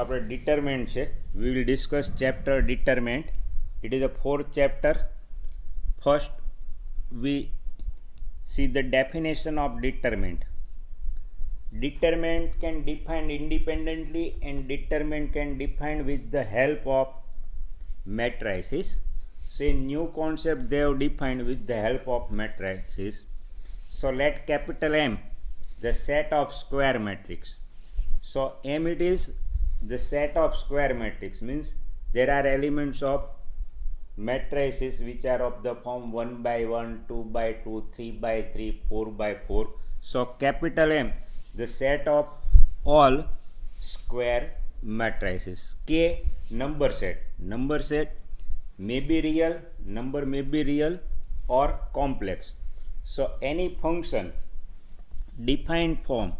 આપણે determinant છે. We will discuss chapter determinant. It is a fourth chapter. First, we see the definition of determinant. Determinant can define independently and determinant can define with the help of matrices. So a new concept they have defined with the help of matrices. So let capital M the set of square matrix. So M it is the set of square matrix, means there are elements of matrices which are of the form 1 by 1, 2 by 2, 3 by 3, 4 by 4. So capital M the set of all square matrices. K number set may be real, number may be real or complex. So any function defined form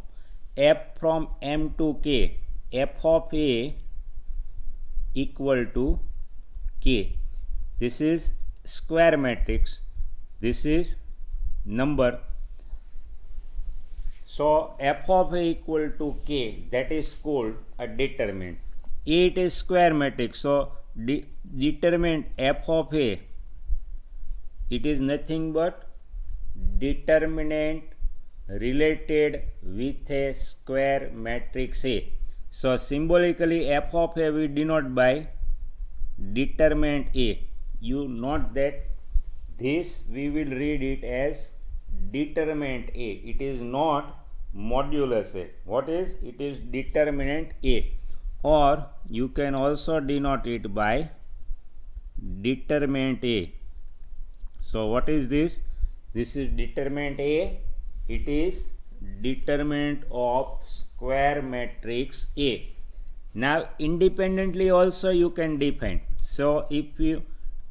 f from m to k, f of a equal to k. This is square matrix, this is number. So f of a equal to k, that is called a determinant. A it is square matrix, so determinant f of a, it is nothing but determinant related with a square matrix A. So symbolically f of a we denote by determinant A. You note that this we will read it as determinant A. It is not modulus A. What is? It is determinant A. Or you can also denote it by determinant A. So what is this? This is determinant A. It is determinant of square matrix A. Now independently also you can define. So if you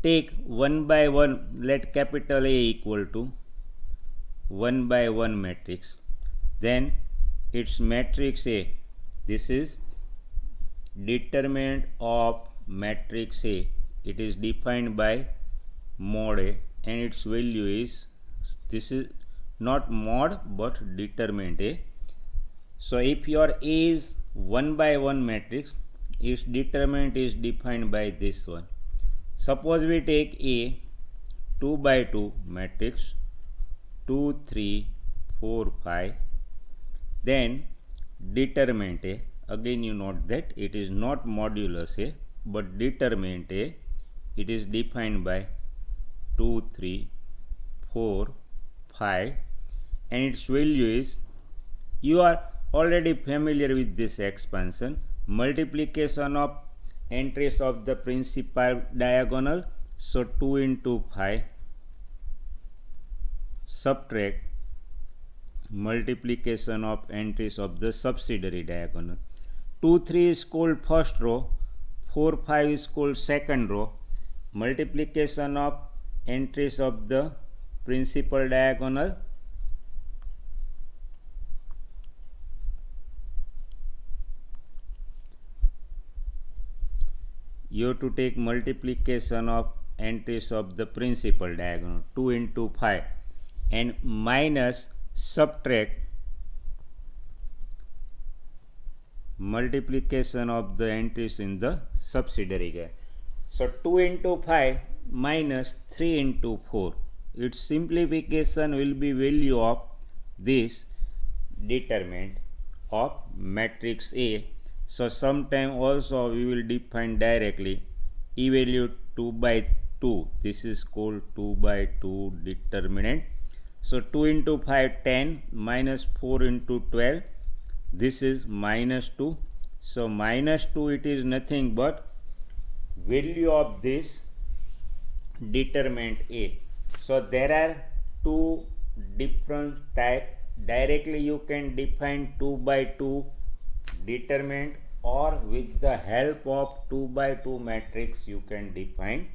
take 1 by 1, let capital A equal to 1 by 1 matrix, then its matrix A, this is determinant of matrix A. It is defined by mod A and its value is, this is not mod but determinant A. So if your A is 1 by 1 matrix, its determinant is defined by this one. Suppose we take A 2 by 2 matrix, 2, 3, 4, 5, then determinant A, again you note that it is not modulus A but determinant A. It is defined by 2, 3, 4, 5 and its value is, you are already familiar with this expansion, multiplication of entries of the principal diagonal. So 2 into 5 subtract multiplication of entries of the subsidiary diagonal. 2, 3 is called first row, 4, 5 is called second row. Multiplication of entries of the principal diagonal, you have to take multiplication of entries of the principal diagonal, 2 into 5, and minus subtract multiplication of the entries in the subsidiary diagonal. So 2 into 5 minus 3 into 4, its simplification will be value of this determinant of matrix A. So sometime also we will define directly E value 2 by 2, this is called 2 by 2 determinant. So 2 into 5 10 minus 4 into 12, this is minus 2. So minus 2 it is nothing but value of this determinant A. So there are two different types. Directly you can define 2 by 2 determinant, or with the help of 2 by 2 matrix you can define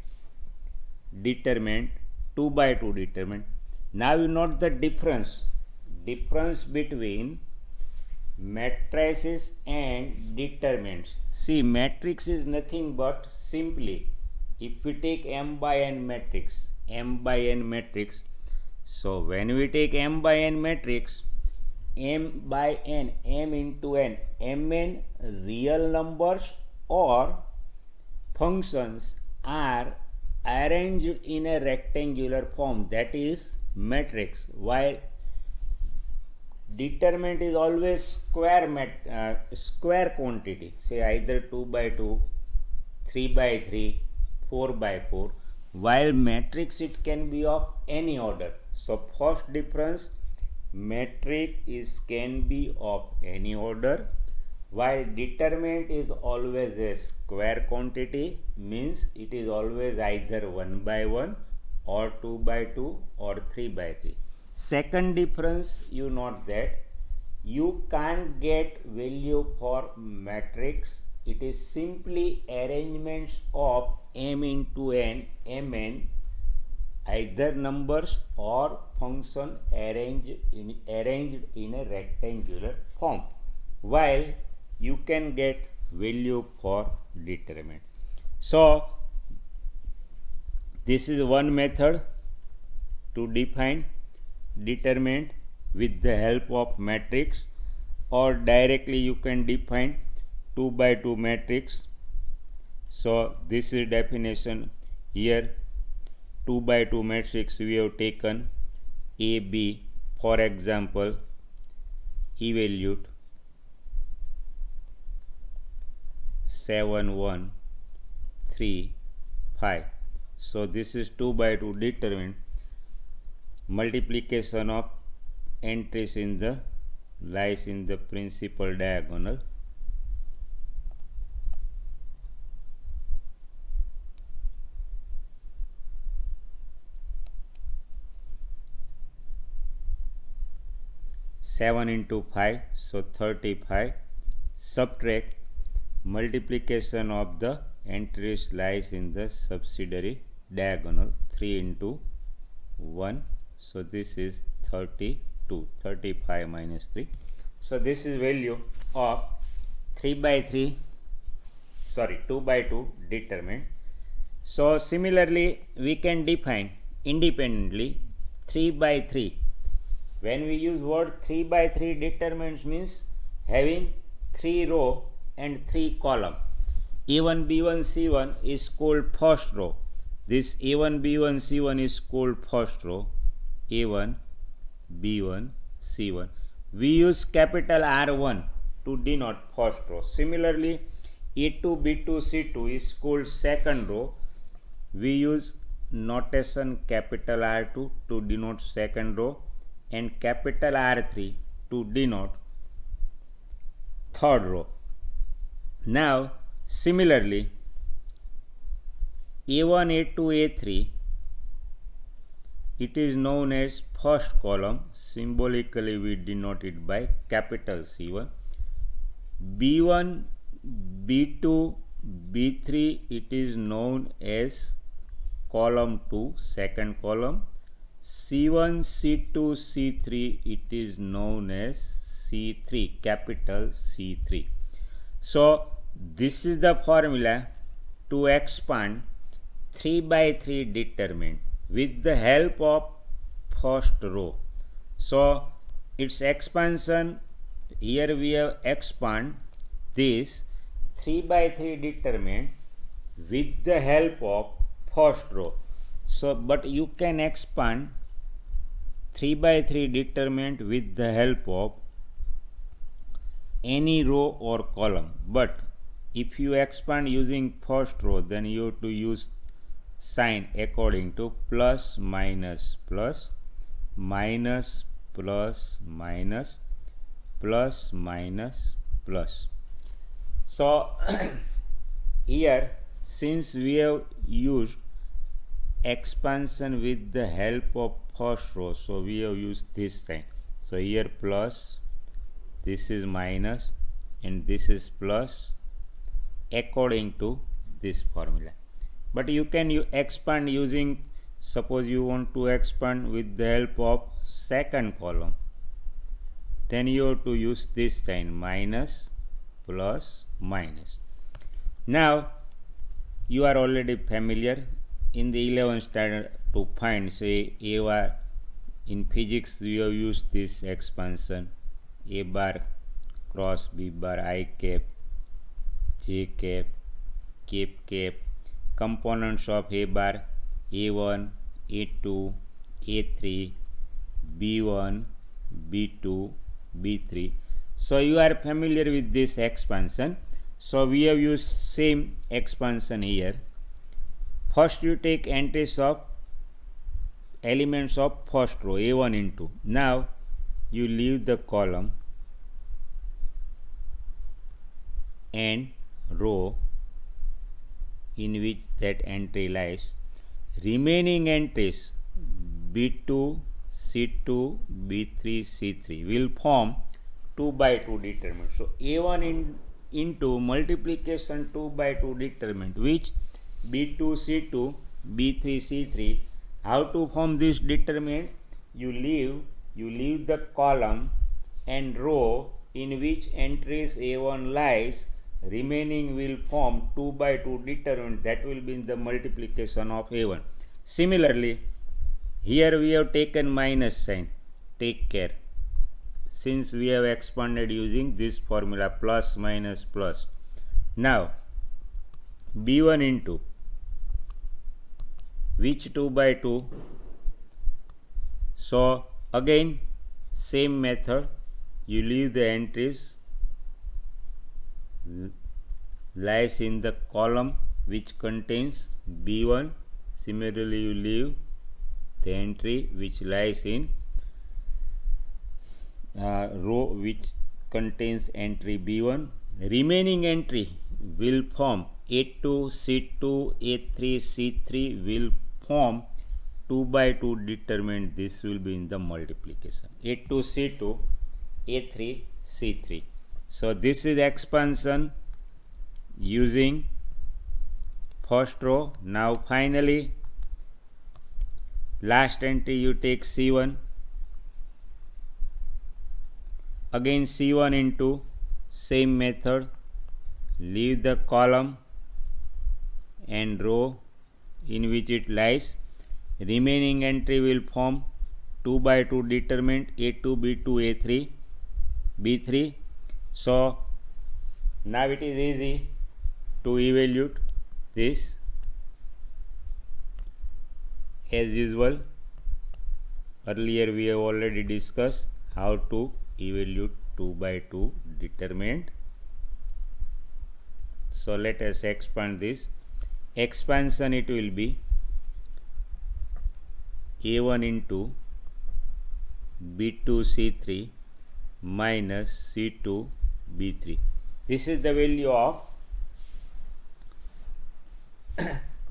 determinant 2 by 2 determinant. Now you note the difference between matrices and determinants. See, matrix is nothing but simply, if we take m by n matrix, so when we take m by n matrix, m by n, m into n, mn real numbers or functions are arranged in a rectangular form, that is matrix, while determinant is always square quantity, say either 2 by 2, 3 by 3, 4 by 4, while matrix it can be of any order. So first difference, matrix can be of any order, while determinant is always a square quantity, means it is always either 1 by 1 or 2 by 2 or 3 by 3. Second difference, you note that you can't get value for matrix. It is simply arrangements of m into n, mn, either numbers or function arranged in a rectangular form, while you can get value for determinant. So this is one method to define determinant with the help of matrix, or directly you can define 2 by 2 matrix. So this is definition. Here 2 by 2 matrix we have taken A, B, for example, evaluate 7, 1, 3, 5. So this is 2 by 2 determinant. Multiplication of entries in the lies in the principal diagonal. Seven into 5, so 35. Subtract multiplication of the entries lies in the subsidiary diagonal, 3 into 1, so this is 32. 35 minus 3, so this is value of 2 by 2 determinant. So similarly we can define independently 3 by 3. When we use word 3 by 3 determinants, means having 3 row and 3 column. A1, B1, C1 is called first row. This A1, B1, C1 is called first row. A1, B1, C1. We use capital R1 to denote first row. Similarly, A2, B2, C2 is called second row. We use notation capital R2 to denote second row and capital R3 to denote third row. Now similarly, A1, A2, A3, it is known as first column. Symbolically we denote it by capital C1. B1, B2, B3, it is known as column 2, second column. C1, C2, C3, it is known as C3, capital C3. So this is the formula to expand 3 by 3 determinant with the help of first row. So its expansion, here we have expand this 3 by 3 determinant with the help of first row. So but you can expand 3 by 3 determinant with the help of any row or column, but if you expand using first row, then you have to use sign according to plus minus plus, minus plus minus, plus minus plus. So here since we have used expansion with the help of first row, so we have used this sign. So here plus, this is minus, and this is plus according to this formula. But you can expand using, suppose you want to expand with the help of second column, then you have to use this sign, minus plus minus. Now you are already familiar in the 11th standard to find, say, in physics we have used this expansion A bar cross B bar I cap J cap cap cap. Components of A bar A1 A2 A3 B1 B2 B3. So you are familiar with this expansion. So we have used same expansion here. First you take entries of elements of first row A1 into. Now you leave the column and row in which that entry lies. Remaining entries B2, C2, B3, C3 will form 2 by 2 determinant. So A1 into multiplication 2 by 2 determinant, which B2, C2, B3, C3. How to form this determinant? You leave the column and row in which entries A1 lies. Remaining will form 2 by 2 determinant, that will be in the multiplication of A1. Similarly, here we have taken minus sign. Take care, since we have expanded using this formula plus minus plus. Now B1 into which 2 by 2? So again same method, you leave the entries lies in the column which contains B1. Similarly you leave the entry which lies in row which contains entry B1. Remaining entry will form A2, C2, A3, C3 will form 2 by 2 determinant. This will be in the multiplication. A2, C2, A3, C3. So this is expansion using first row. Now finally last entry you take C1. Again C1 into same method, leave the column and row in which it lies. Remaining entry will form 2 by 2 determinant A2, B2, A3, B3. So now it is easy to evaluate this. As usual, earlier we have already discussed how to evaluate 2 by 2 determinant. So let us expand this. Expansion it will be A1 into B2 C3 minus C2 B3. This is the value of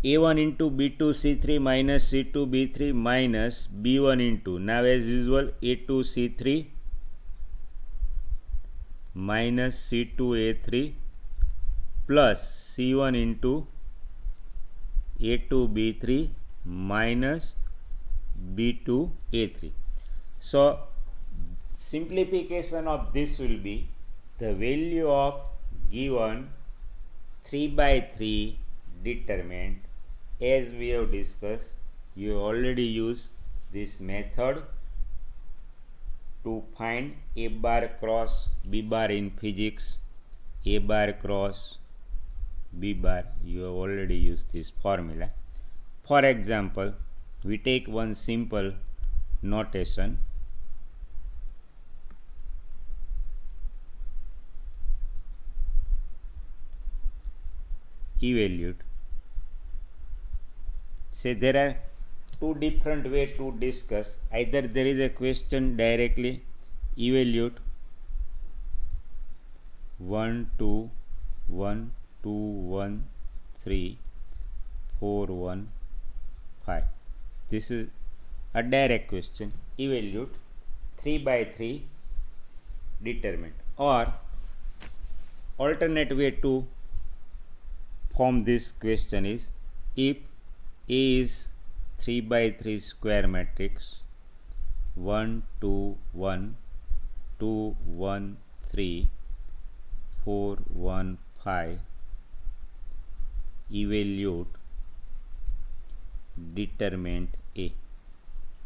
A1 into B2 C3 minus C2 B3 minus B1 into, now as usual, A2 C3 minus C2 A3 plus C1 into A2 B3 minus B2 A3. So simplification of this will be the value of given 3 by 3 determinant. As we have discussed, you already use this method to find A bar cross B bar in physics. A bar cross B bar, you have already used this formula. For example, we take one simple notation. Evaluate. Say there are two different ways to discuss. Either there is a question directly, evaluate 1 2 1 2 1 3 4 1 5. This is a direct question. Evaluate 3 by 3 determinant. Or alternate way to form this question is, if A is 3 by 3 square matrix 1 2 1 2 1 3 4 1 5, evaluate determinant A.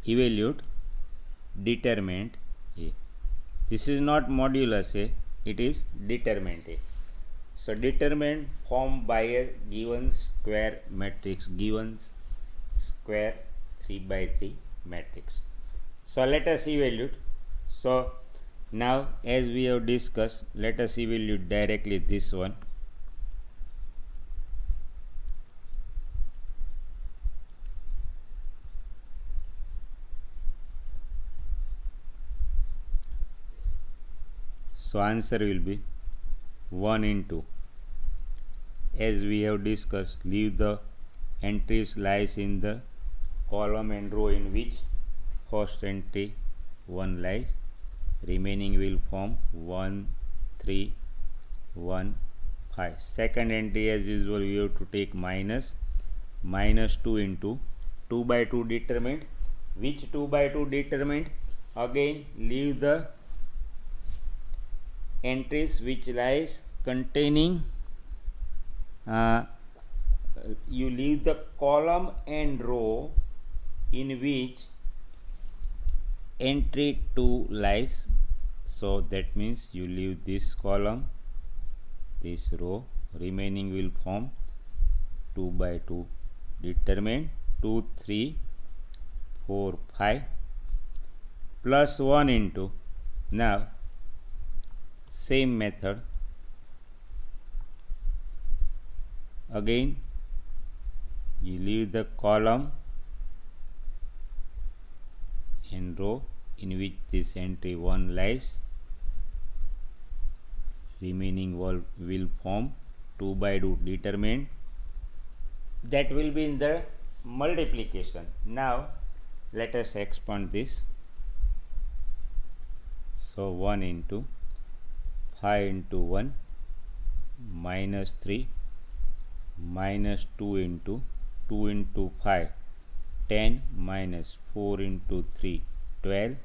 Evaluate determinant A. This is not modulus A, it is determinant A. So determinant formed by a given square matrix, given square 3 by 3 matrix. So let us evaluate. So now as we have discussed, let us evaluate directly this one. So answer will be 1 into, as we have discussed, leave the entries lies in the column and row in which first entry 1 lies, remaining will form 1 3 1 5. Second entry as usual we have to take minus 2 into 2 by 2 determinant. Which 2 by 2 determinant? Again leave the entries which lies containing you leave the column and row in which entry 2 lies. So that means you leave this column, this row, remaining will form 2 by 2 determinant 2 3 4 5 plus 1 into, now same method, again you leave the column and row in which this entry 1 lies, remaining will form 2 by 2 determinant, that will be in the multiplication. Now let us expand this. So 1 into 5 into 1 minus 3 minus 2 into 5 10 minus 4 into 3 12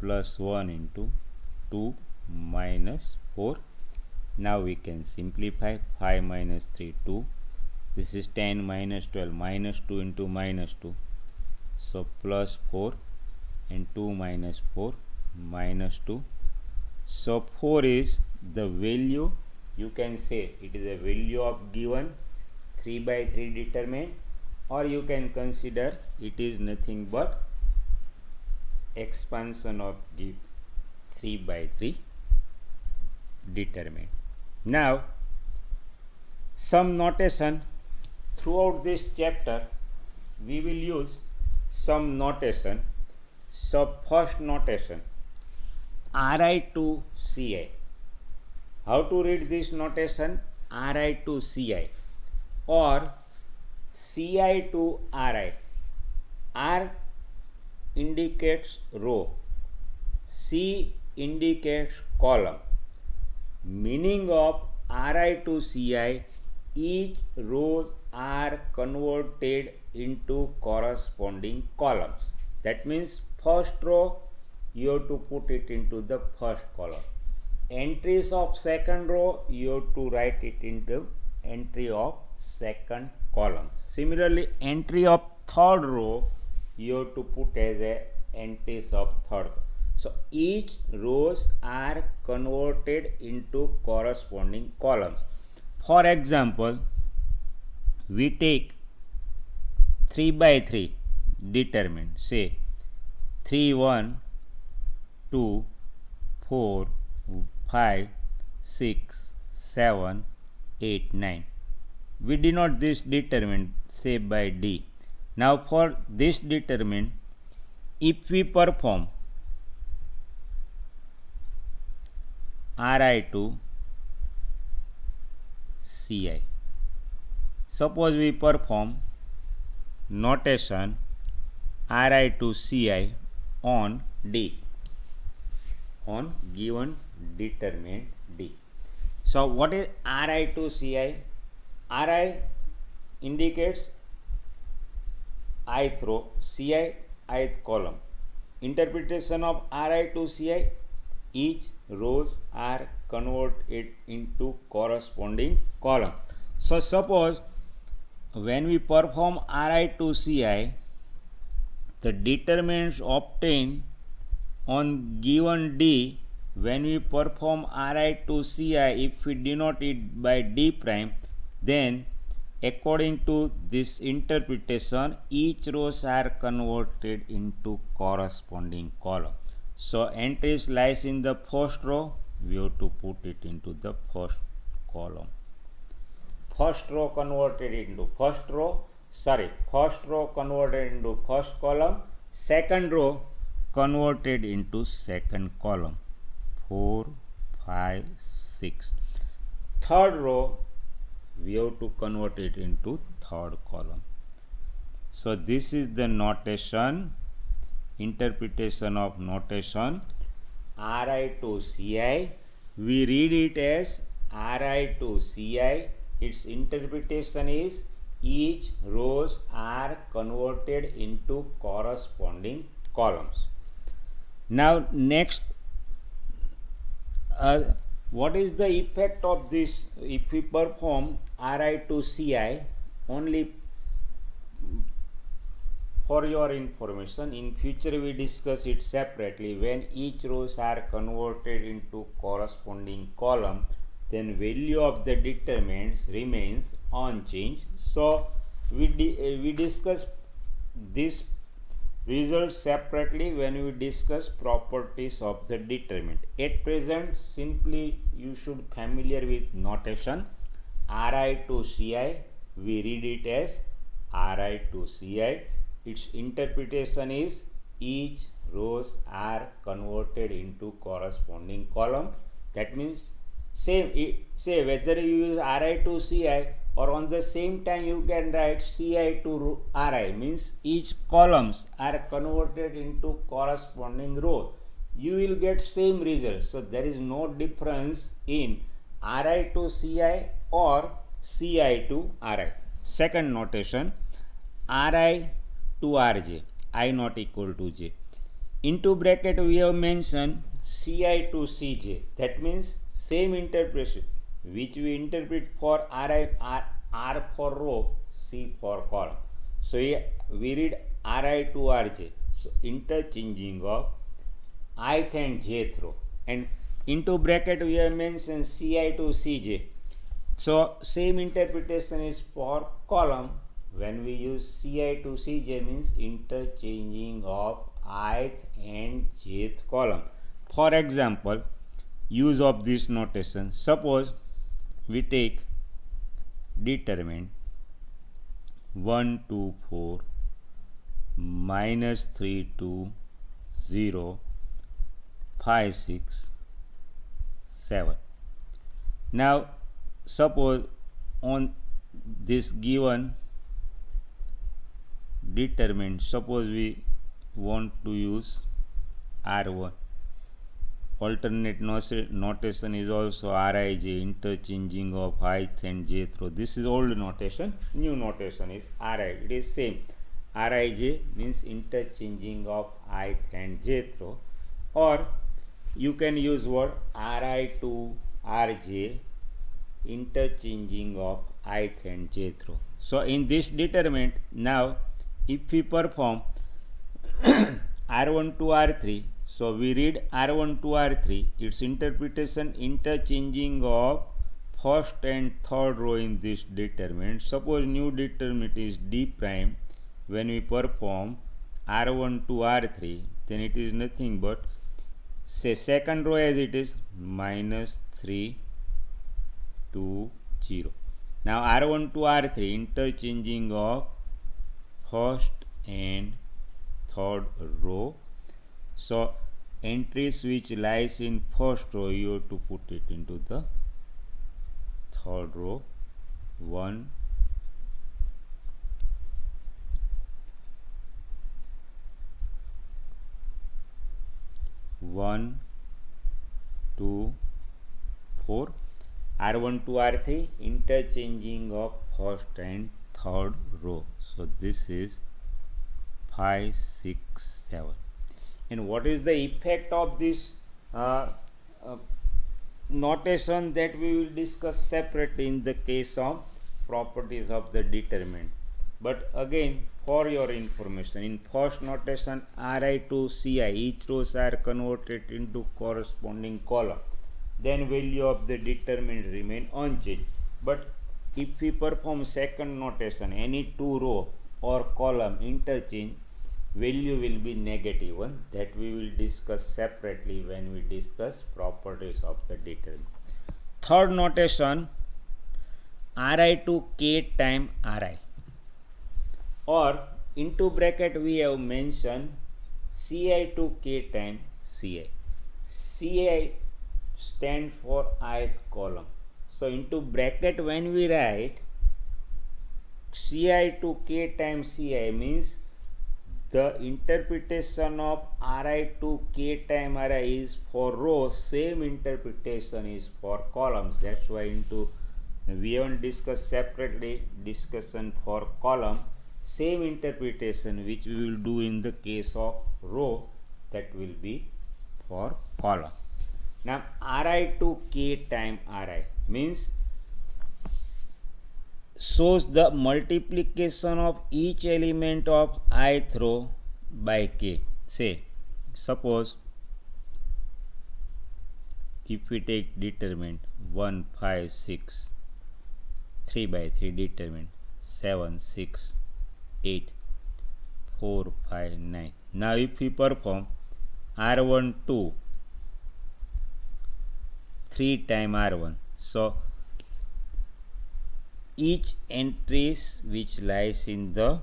plus 1 into 2 minus 4. Now we can simplify. 5 minus 3 2, this is 10 minus 12 minus 2 into minus 2, so plus 4 and 2 minus 4 minus 2. So 4 is the value, you can say it is a value of given 3 by 3 determinant, or you can consider it is nothing but expansion of the 3 by 3 determinant. Now some notation throughout this chapter we will use some notation. So first notation, Ri to Ci. How to read this notation? Ri to Ci or Ci to Ri. R indicates row, C indicates column. Meaning of Ri to Ci, each rows are converted into corresponding columns. That means first row you have to put it into the first column. Entries of second row you have to write it into entry of second column. Similarly, entry of third row you have to put as a entries of third. So each rows are converted into corresponding columns. For example, we take 3 by 3 determinant, say 3 1 2 4 5 6 7 8 9. We denote this determinant say by D. Now for this determinant, if we perform Ri to Ci, suppose we perform notation Ri to Ci on D, on given determinant D. So what is Ri to Ci? Ri indicates ith row, Ci ith column. Interpretation of Ri to Ci, each rows are converted into corresponding column. So suppose when we perform Ri to Ci, the determinants obtained on given D when we perform Ri to Ci, if we denote it by D prime, then according to this interpretation, each rows are converted into corresponding column. So entries lies in the first row, we have to put it into the first column. First row converted into first row, first row converted into first column, second row converted into second column. 4, 5, 6. Third row we have to convert it into third column. So this is the notation, interpretation of notation Ri to Ci. We read it as Ri to Ci. Its interpretation is each rows are converted into corresponding columns. Now next, what is the effect of this if we perform Ri to Ci? Only for your information, in future we discuss it separately. When each rows are converted into corresponding column, then value of the determinants remains unchanged. So we discuss this result separately when we discuss properties of the determinant. At present, simply you should familiar with notation Ri to Ci. We read it as Ri to Ci. Its interpretation is each rows are converted into corresponding column. That means say whether you use Ri to Ci or on the same time you can write Ci to Ri, means each columns are converted into corresponding row. You will get same result. So there is no difference in Ri to Ci or Ci to Ri. Second notation, Ri to Rj, I not equal to j. Into bracket we have mentioned Ci to Cj. That means same interpretation which we interpret for Ri, R for row, C for column. So here we read Ri to Rj. So interchanging of ith and jth row. And into bracket we have mentioned Ci to Cj. So same interpretation is for column. When we use Ci to Cj means interchanging of ith and jth column. For example, use of this notation. Suppose we take determinant 1, 2, 4, minus 3, 2, 0, 5, 6, 7. Now suppose on this given determinant, suppose we want to use R1. Alternate notation is also Rij, interchanging of ith and jth row. This is old notation. New notation is Ri. It is same. Rij means interchanging of ith and jth row. Or you can use word Ri to Rj, interchanging of ith and jth row. So in this determinant, now if we perform R1 to R3, so we read R1 to R3, its interpretation interchanging of first and third row in this determinant. Suppose new determinant is D prime. When we perform R1 to R3, then it is nothing but say second row as it is minus 3, 2, 0. Now R1 to R3, interchanging of first and third row. So entries which lies in first row, you have to put it into the third row. 1, 2, 4. R1 to R3, interchanging of first and third row. So this is 5, 6, 7. And what is the effect of this notation, that we will discuss separately in the case of properties of the determinant. But again, for your information, in first notation Ri to Ci, each rows are converted into corresponding column. Then value of the determinant remain unchanged. But if we perform second notation, any two row or column interchange, value will be negative one. That we will discuss separately when we discuss properties of the determinant. Third notation, Ri to K time Ri, or into bracket we have mentioned Ci to K time Ci. Ci stand for ith column. So into bracket when we write Ci to K times Ci means the interpretation of Ri to K time Ri is for rows, same interpretation is for columns. That's why into we haven't discussed separately discussion for column, same interpretation which we will do in the case of row, that will be for column. Now Ri to K time Ri means shows the multiplication of each element of ith row by K. Say, suppose if we take determinant 1, 5, 6, 3 by 3 determinant 7, 6, 8, 4, 5, 9. Now if we perform R1, 2, 3 times R1. So each entries which lies in the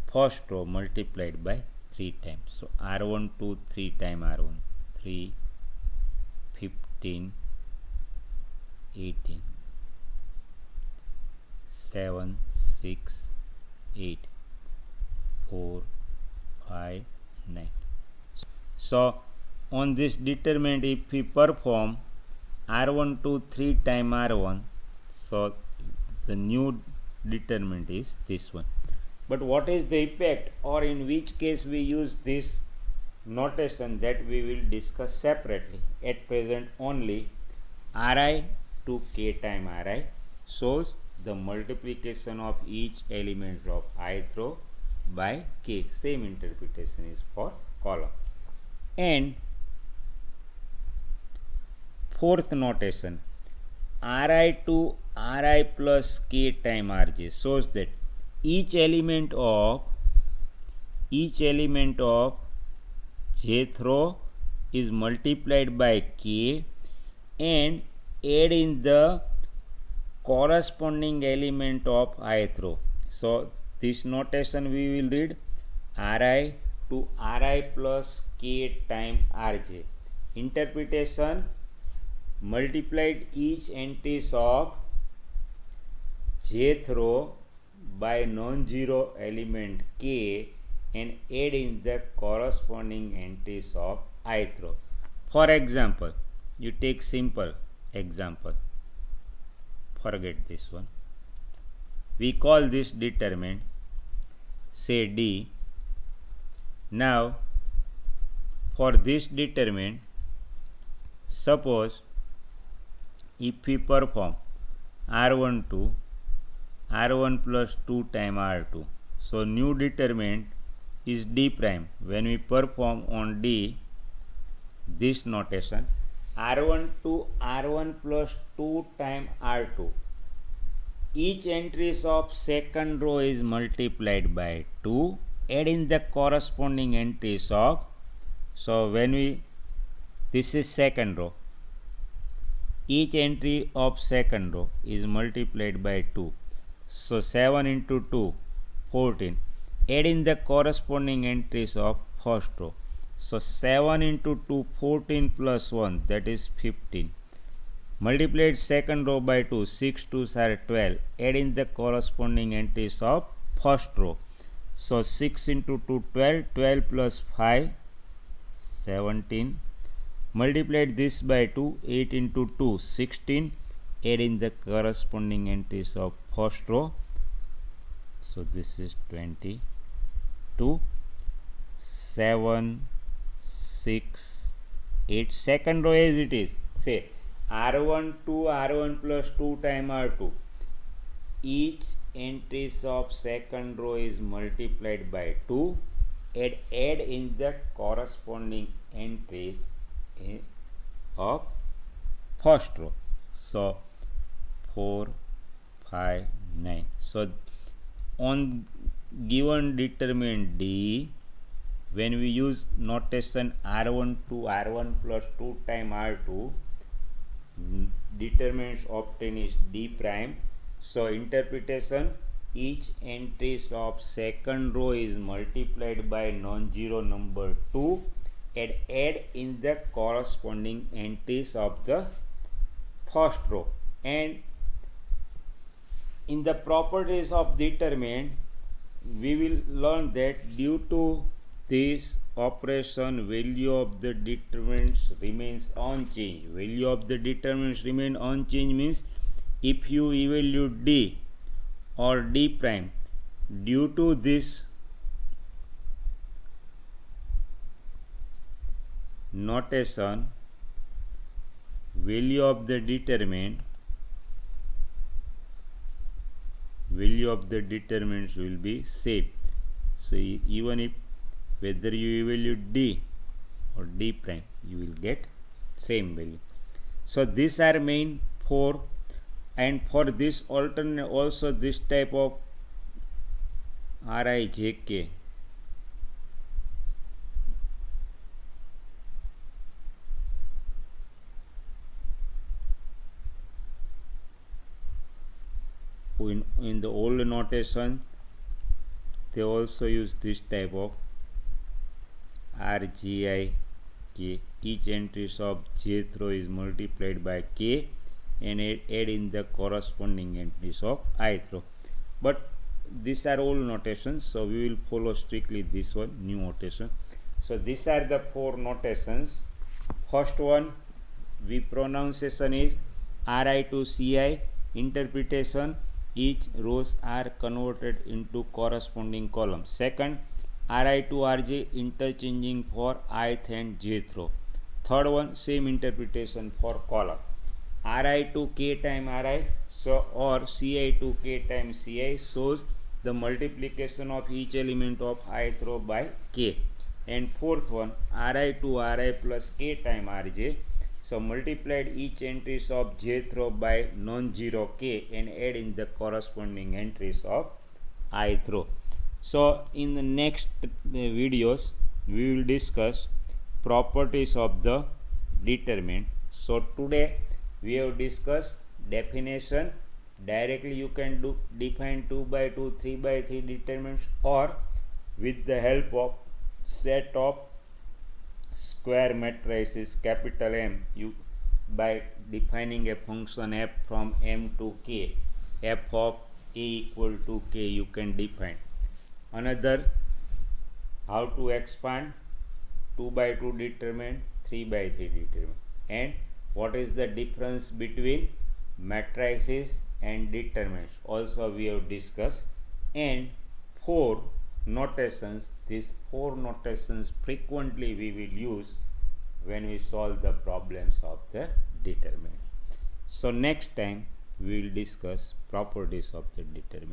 first row multiplied by 3 times. So R1 2 3 times R1, 3, 15, 18, 7, 6, 8, 4, 5, 9. So on this determinant if we perform R1 2 3 times R1, so the new determinant is this one. But what is the effect, or in which case we use this notation, that we will discuss separately. At present only Ri to K time Ri shows the multiplication of each element of ith row by K. Same interpretation is for column. And fourth notation, Ri to Ri plus K time Rj shows that each element of jth row is multiplied by K and add in the corresponding element of ith row. So this notation we will read Ri to Ri plus K time Rj. Interpretation, multiplied each entries of jth row by non-zero element K and add in the corresponding entries of ith row. For example, you take simple example. Forget this one. We call this determinant, say D. Now for this determinant, suppose if we perform R1 to R1 plus 2 times R2, so new determinant is D prime. When we perform on D this notation, R1 to R1 plus 2 times R2, each entries of second row is multiplied by 2, add in the corresponding entries of, so when we, this is second row, each entry of second row is multiplied by 2. So 7 into 2, 14. Add in the corresponding entries of first row. So 7 into 2, 14 plus 1, that is 15. Multiplied second row by 2, 6 2s are 12. Add in the corresponding entries of first row. So 6 into 2, 12. 12 plus 5, 17. Multiplied this by 2, 8 into 2, 16. Add in the corresponding entries of first row. So this is 22. 7, 6, 8. Second row as it is. Say R1 to R1 plus 2 times R2. Each entries of second row is multiplied by 2 and add in the corresponding entries of first row. So 4, 5, 9. So on given determinant D, when we use notation R1 to R1 plus 2 times R2, determinants obtained is D prime. So interpretation, each entries of second row is multiplied by non-zero number 2 and add in the corresponding entries of the first row. And in the properties of determinant, we will learn that due to this operation, value of the determinants remains unchanged. Value of the determinants remain unchanged means if you evaluate D or D prime, due to this notation, value of the determinants will be same. So even if whether you evaluate D or D prime, you will get same value. So these are main 4, and for this alternate also this type of RIJK in the old notation they also use this type of RGI K. Each entries of jth row is multiplied by K and add in the corresponding entries of ith row. But these are old notations, so we will follow strictly this one, new notation. So these are the 4 notations. First one, we pronunciation is RI to CI. Interpretation, each rows are converted into corresponding columns. Second, Ri to Rj interchanging for ith and jth row. Third one, same interpretation for column. Ri to k time Ri, so or Ci to k times Ci shows the multiplication of each element of ith row by k. And fourth one, Ri to Ri plus k time Rj, so multiplied each entries of jth row by non-zero k and add in the corresponding entries of ith row. So in the next videos we will discuss properties of the determinant. So today we have discussed definition. Directly you can define 2 by 2, 3 by 3 determinants, or with the help of set of square matrices capital M, you by defining a function f from M to k, f of a equal to k you can define. Another, how to expand 2 by 2 determinant, 3 by 3 determinant, and what is the difference between matrices and determinants also we have discussed. And 4 notations, these 4 notations frequently we will use when we solve the problems of the determinant. So next time we will discuss properties of the determinant.